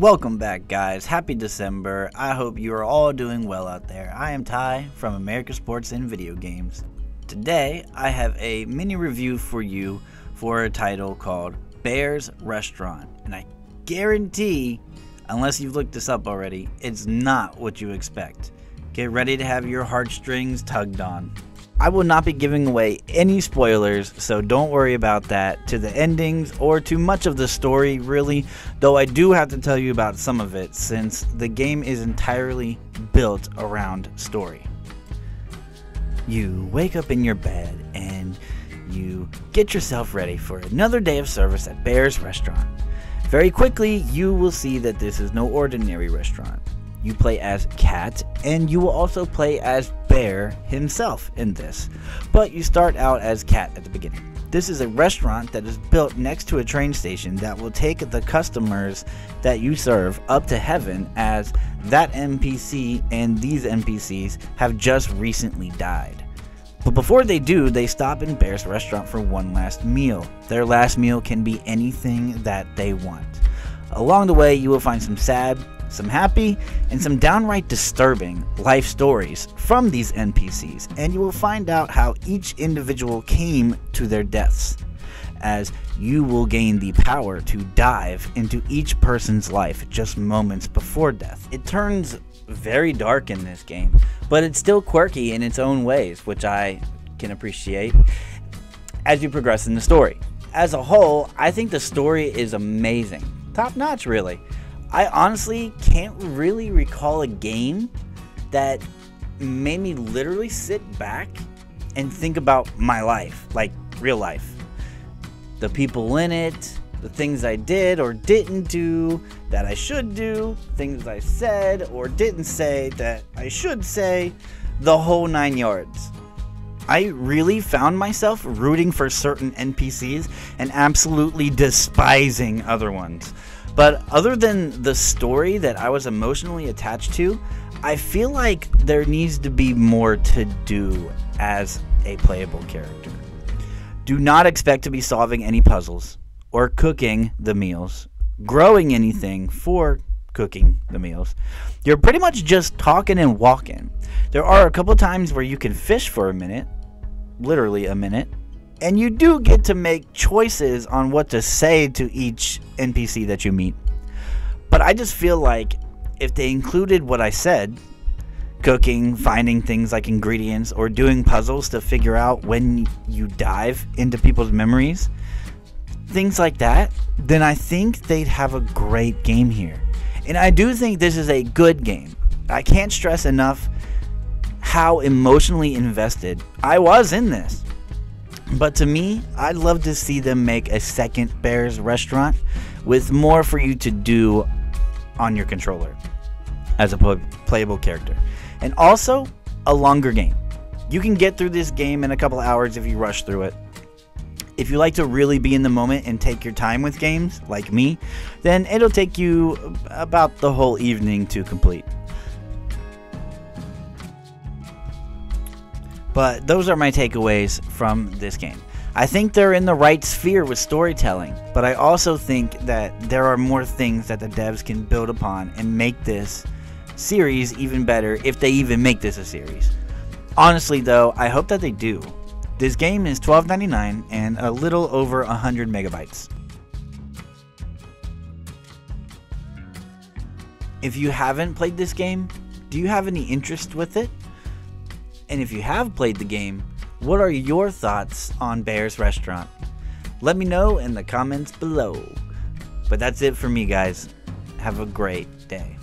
Welcome back, guys. Happy December. I hope you are all doing well out there. I am Ty from America Sports and Video Games. Today, I have a mini review for you for a title called Bear's Restaurant. And I guarantee, unless you've looked this up already, it's not what you expect. Get ready to have your heartstrings tugged on. I will not be giving away any spoilers, so don't worry about that to the endings or too much of the story, really, though I do have to tell you about some of it since the game is entirely built around story. You wake up in your bed and you get yourself ready for another day of service at Bear's Restaurant. Very quickly, you will see that this is no ordinary restaurant. You play as Cat, and you will also play as Bear himself in this, but you start out as Cat at the beginning. This is a restaurant that is built next to a train station that will take the customers that you serve up to heaven, as that NPC and these NPCs have just recently died. But before they do, they stop in Bear's Restaurant for one last meal. Their last meal can be anything that they want. Along the way, you will find some sad, some happy, and some downright disturbing life stories from these NPCs, and you will find out how each individual came to their deaths, as you will gain the power to dive into each person's life just moments before death. It turns very dark in this game, but it's still quirky in its own ways, which I can appreciate as you progress in the story. As a whole, I think the story is amazing. Top notch, really. I honestly can't really recall a game that made me literally sit back and think about my life, like real life. The people in it, the things I did or didn't do that I should do, things I said or didn't say that I should say, the whole 9 yards. I really found myself rooting for certain NPCs and absolutely despising other ones. But other than the story that I was emotionally attached to, I feel like there needs to be more to do as a playable character. Do not expect to be solving any puzzles, or cooking the meals, growing anything for cooking the meals. You're pretty much just talking and walking. There are a couple times where you can fish for a minute, literally a minute, and you do get to make choices on what to say to each NPC that you meet. But I just feel like if they included what I said, cooking, finding things like ingredients, or doing puzzles to figure out when you dive into people's memories, things like that, then I think they'd have a great game here. And I do think this is a good game. I can't stress enough how emotionally invested I was in this. But to me, I'd love to see them make a second Bear's Restaurant with more for you to do on your controller as a playable character. And also, a longer game. You can get through this game in a couple hours if you rush through it. If you like to really be in the moment and take your time with games, like me, then it'll take you about the whole evening to complete. But those are my takeaways from this game. I think they're in the right sphere with storytelling, but I also think that there are more things that the devs can build upon and make this series even better, if they even make this a series. Honestly though, I hope that they do. This game is $12.99 and a little over 100 megabytes. If you haven't played this game, do you have any interest with it? And if you have played the game, what are your thoughts on Bear's Restaurant? Let me know in the comments below. But that's it for me, guys. Have a great day.